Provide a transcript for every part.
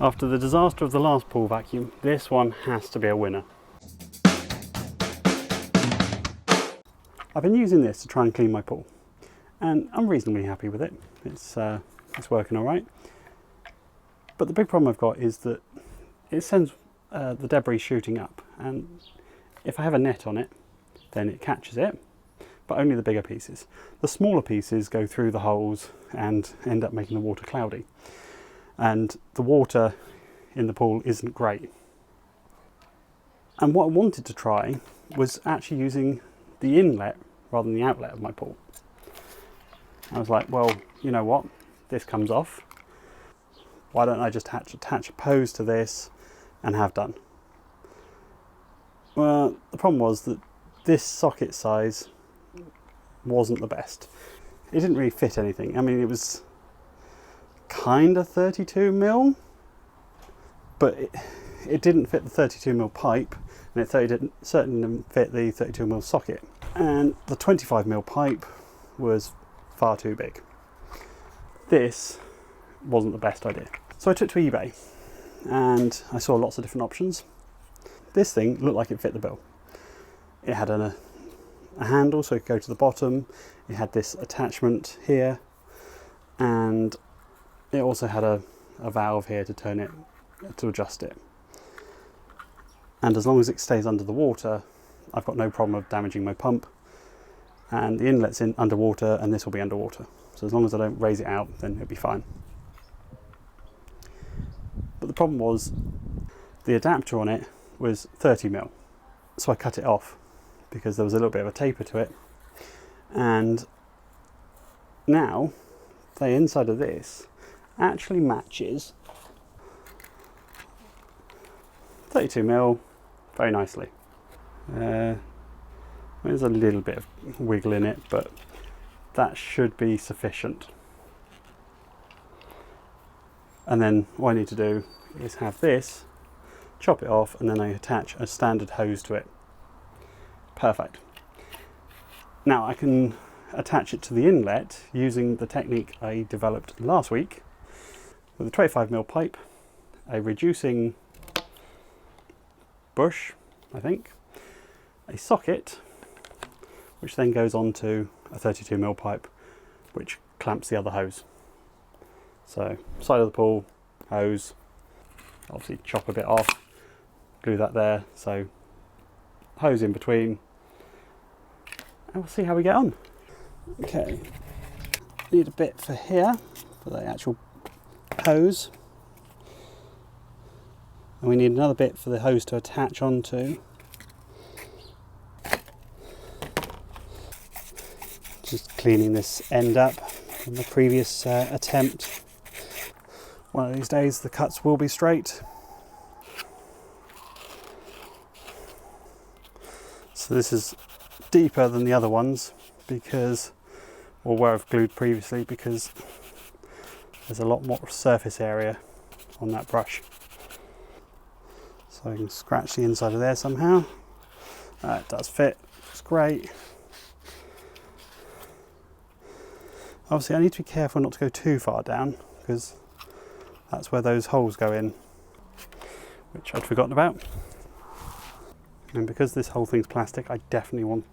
After the disaster of the last pool vacuum, this one has to be a winner. I've been using this to try and clean my pool, and I'm reasonably happy with it. It's working all right. But the big problem I've got is that it sends the debris shooting up, and if I have a net on it, then it catches it, but only the bigger pieces. The smaller pieces go through the holes and end up making the water cloudy. And the water in the pool isn't great. And what I wanted to try was actually using the inlet rather than the outlet of my pool. I was like, well, you know what? This comes off. Why don't I just attach a hose to this and have done? Well, the problem was that this socket size wasn't the best. It didn't really fit anything. I mean, it was kind of 32mm, but it didn't fit the 32mm pipe, and it certainly didn't fit the 32mm socket. And the 25mm pipe was far too big. This wasn't the best idea. So I took to eBay and I saw lots of different options. This thing looked like it fit the bill. It had a handle so it could go to the bottom. It had this attachment here, and it also had a valve here to turn it, to adjust it. And as long as it stays under the water, I've got no problem of damaging my pump. And the inlet's in underwater, and this will be underwater. So as long as I don't raise it out, then it'll be fine. But the problem was the adapter on it was 30mm. So I cut it off because there was a little bit of a taper to it. And now the inside of this actually matches 32mm very nicely. There's a little bit of wiggle in it, but that should be sufficient. And then what I need to do is have this, chop it off, and then I attach a standard hose to it. Perfect. Now I can attach it to the inlet using the technique I developed last week with a 25mm pipe, a reducing bush, I think, a socket, which then goes onto a 32mm pipe, which clamps the other hose. So side of the pool, hose, obviously chop a bit off, glue that there, so hose in between, and we'll see how we get on. Okay, need a bit for here, for the actual hose, and we need another bit for the hose to attach onto. Just cleaning this end up from the previous attempt. One of these days the cuts will be straight. So this is deeper than the other ones because, or where I've glued previously, because there's a lot more surface area on that brush. So I can scratch the inside of there somehow. It does fit, it's great. Obviously I need to be careful not to go too far down because that's where those holes go in, which I'd forgotten about. And because this whole thing's plastic, I definitely want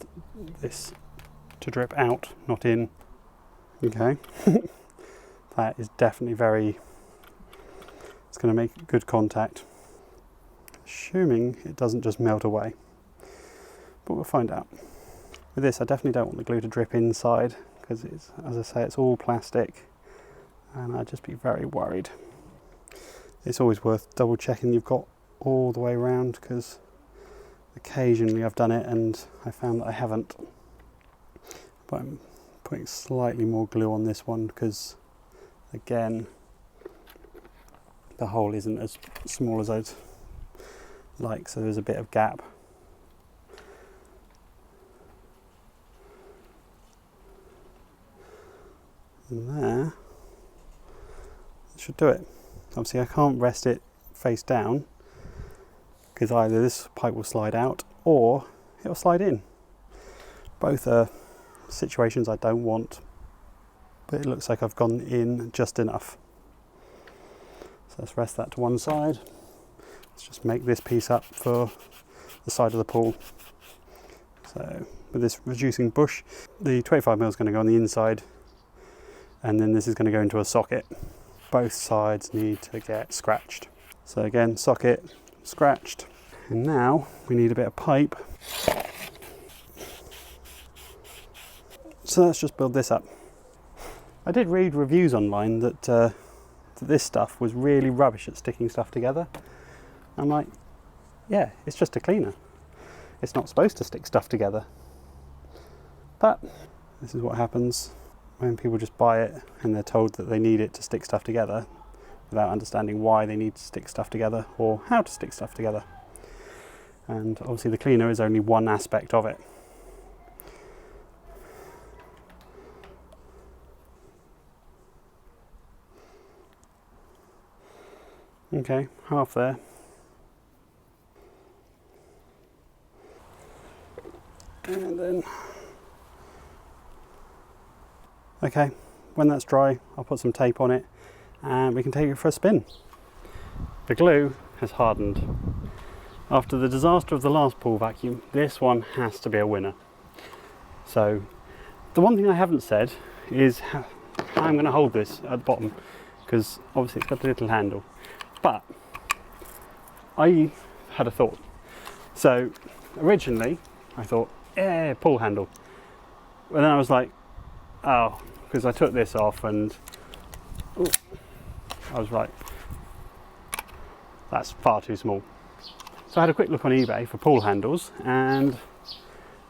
this to drip out, not in. Okay. That is definitely it's going to make good contact. Assuming it doesn't just melt away. But we'll find out. With this, I definitely don't want the glue to drip inside because it's, as I say, it's all plastic, and I'd just be very worried. It's always worth double checking you've got all the way around, because occasionally I've done it and I found that I haven't. But I'm putting slightly more glue on this one because, again, the hole isn't as small as I'd like, so there's a bit of gap. And there, that should do it. Obviously I can't rest it face down because either this pipe will slide out or it will slide in. Both are situations I don't want, but it looks like I've gone in just enough. So let's rest that to one side. Let's just make this piece up for the side of the pool. So with this reducing bush, the 25mm is going to go on the inside, and then this is going to go into a socket. Both sides need to get scratched. So again, socket, scratched. And now we need a bit of pipe. So let's just build this up. I did read reviews online that this stuff was really rubbish at sticking stuff together. I'm like, yeah, it's just a cleaner. It's not supposed to stick stuff together. But this is what happens when people just buy it and they're told that they need it to stick stuff together without understanding why they need to stick stuff together or how to stick stuff together. And obviously the cleaner is only one aspect of it. Okay, half there. And then, okay, when that's dry, I'll put some tape on it and we can take it for a spin. The glue has hardened. After the disaster of the last pool vacuum, this one has to be a winner. So, the one thing I haven't said is how I'm going to hold this at the bottom, because obviously it's got a little handle. But I had a thought. So originally I thought, yeah, pull handle. But then I was like, oh, because I took this off and I was like, that's far too small. So I had a quick look on eBay for pull handles and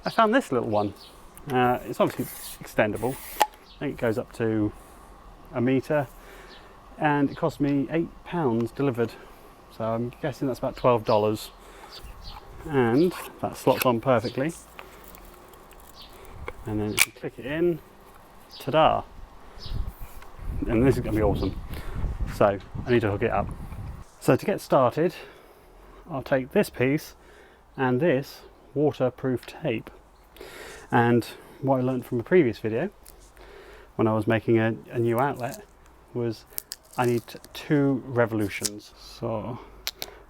I found this little one. It's obviously extendable. I think it goes up to a metre. And it cost me £8 delivered, so I'm guessing that's about $12, and that slots on perfectly. And then if you click it in, ta-da! And this is going to be awesome. So I need to hook it up. So to get started, I'll take this piece and this waterproof tape. And what I learned from a previous video, when I was making a new outlet, was I need 2 revolutions. So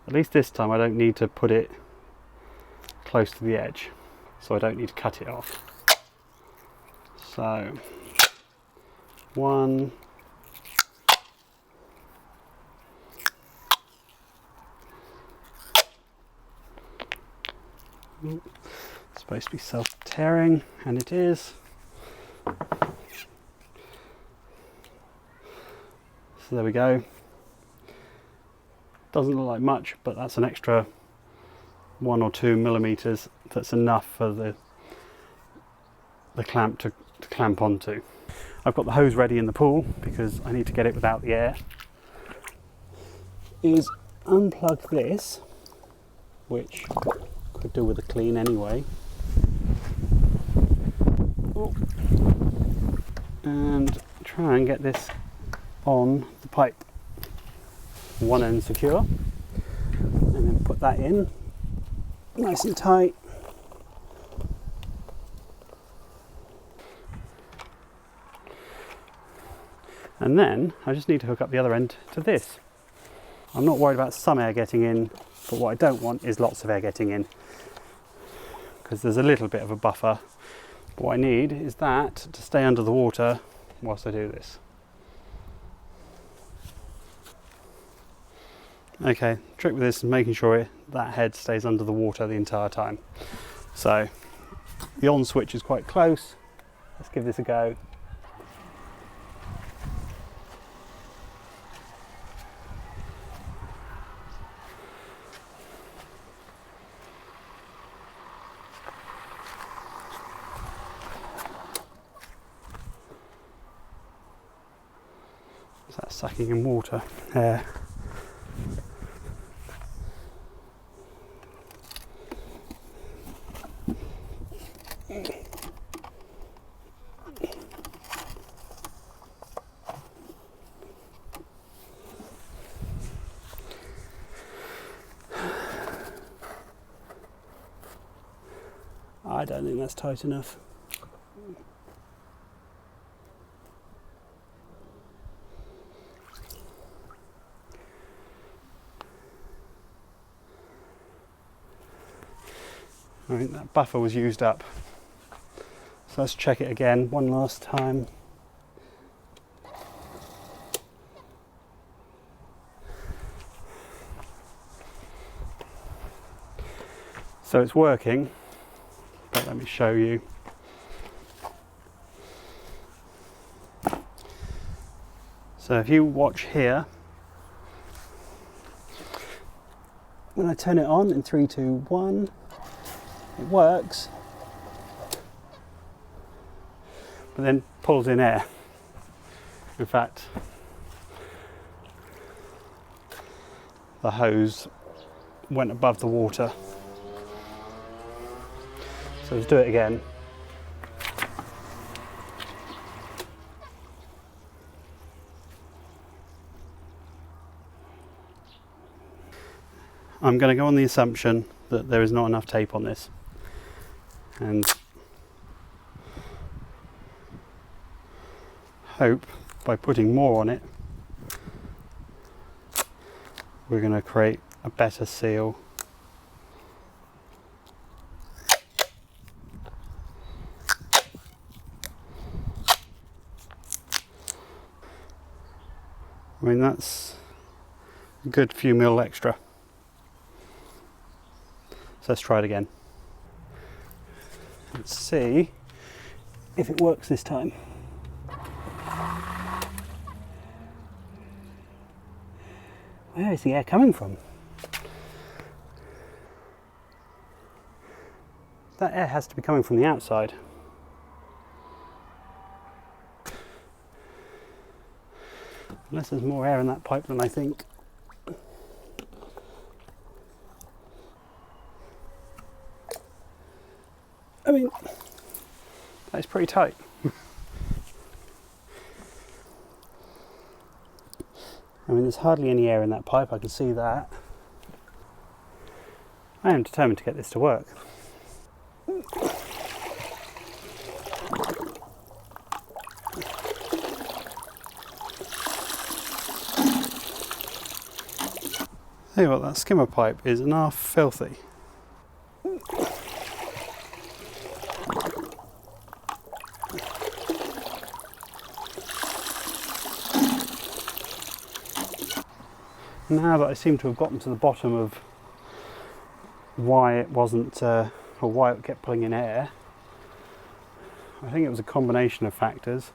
at least this time I don't need to put it close to the edge, so I don't need to cut it off. So 1, it's supposed to be self-tearing, and it is. So there we go. Doesn't look like much, but that's an extra 1 or 2 millimeters. That's enough for the clamp to clamp onto. I've got the hose ready in the pool because I need to get it without the air. Is unplug this, which could do with a clean anyway. And try and get this on the pipe, one end secure, and then put that in nice and tight. And then I just need to hook up the other end to this. I'm not worried about some air getting in, but what I don't want is lots of air getting in, because there's a little bit of a buffer. But what I need is that to stay under the water whilst I do this. Okay, trick with this is making sure that head stays under the water the entire time. So the on switch is quite close. Let's give this a go. Is that sucking in water? Air. I don't think that's tight enough. I think that buffer was used up. So let's check it again one last time. So it's working, but let me show you. So if you watch here, when I turn it on in 3, 2, 1, it works, but then pulls in air. In fact, the hose went above the water. So let's do it again. I'm going to go on the assumption that there is not enough tape on this, and hope by putting more on it we're going to create a better seal. I mean, that's a good few mil extra. So let's try it again. Let's see if it works this time. Where is the air coming from? That air has to be coming from the outside. Unless there's more air in that pipe than I think. I mean, that's pretty tight. I mean, there's hardly any air in that pipe, I can see that. I am determined to get this to work. Tell you what, that skimmer pipe is enough filthy. Now that I seem to have gotten to the bottom of why it wasn't, or why it kept pulling in air, I think it was a combination of factors,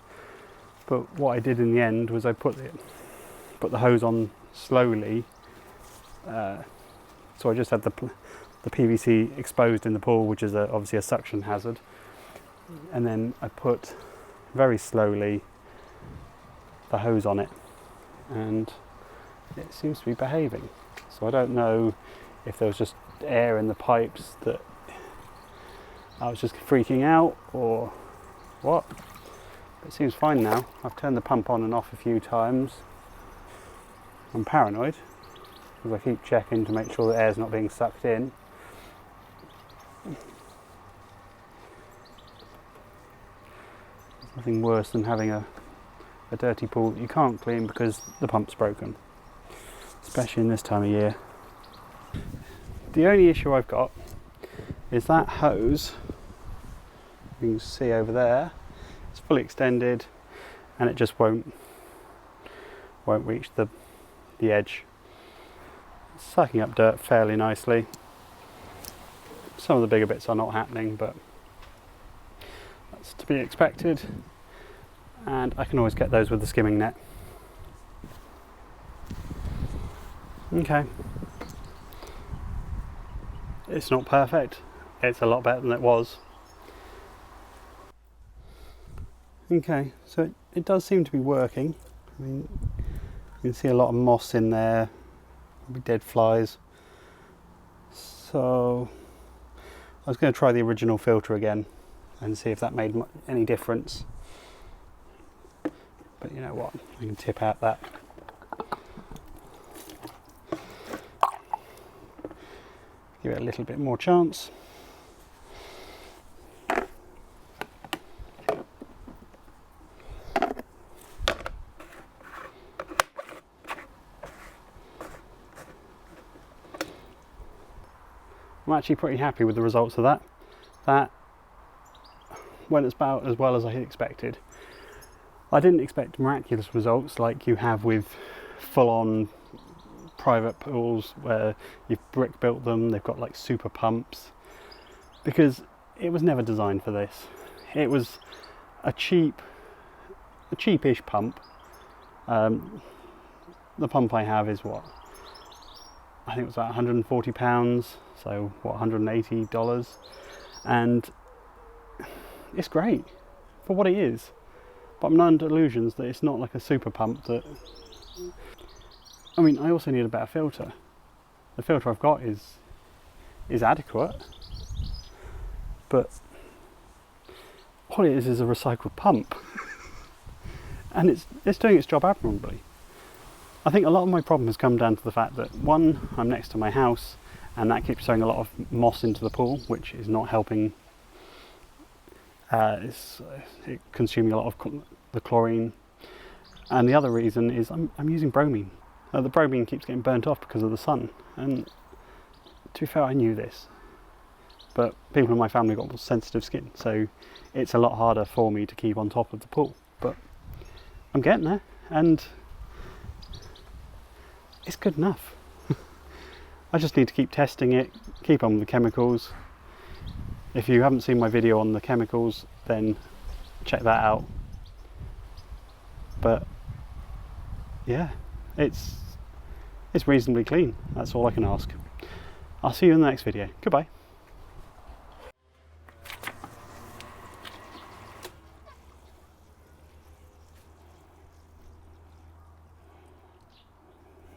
but what I did in the end was I put the hose on slowly, so I just had the PVC exposed in the pool, which is obviously a suction hazard, and then I put very slowly the hose on it, and it seems to be behaving. So I don't know if there was just air in the pipes that I was just freaking out or what. It seems fine now. I've turned the pump on and off a few times. I'm paranoid because I keep checking to make sure the air's not being sucked in. There's nothing worse than having a dirty pool that you can't clean because the pump's broken, especially in this time of year. The only issue I've got is that hose, you can see over there, it's fully extended and it just won't reach the edge. It's sucking up dirt fairly nicely. Some of the bigger bits are not happening, but that's to be expected, and I can always get those with the skimming net. Okay. It's not perfect. It's a lot better than it was. Okay, so it does seem to be working. I mean, you can see a lot of moss in there, maybe dead flies. So I was going to try the original filter again and see if that made any difference. But you know what, I can tip out that. Give it a little bit more chance. I'm actually pretty happy with the results of that. That went about as well as I had expected. I didn't expect miraculous results like you have with full-on private pools where you've brick built them, they've got like super pumps, because it was never designed for this. It was a cheapish pump. The pump I have is what, I think it was about £140, so what, $180, and it's great for what it is. But I'm under illusions that it's not like a super pump that... I mean, I also need a better filter. The filter I've got is adequate, but all it is a recycled pump. And it's doing its job admirably. I think a lot of my problem has come down to the fact that, one, I'm next to my house and that keeps throwing a lot of moss into the pool, which is not helping. It's consuming a lot of the chlorine. And the other reason is I'm using bromine. The bromine keeps getting burnt off because of the sun. And to be fair, I knew this. But people in my family got more sensitive skin, so it's a lot harder for me to keep on top of the pool. But I'm getting there, and it's good enough. I just need to keep testing it, keep on with the chemicals. If you haven't seen my video on the chemicals, then check that out. But yeah, it's reasonably clean. That's all I can ask. I'll see you in the next video. Goodbye.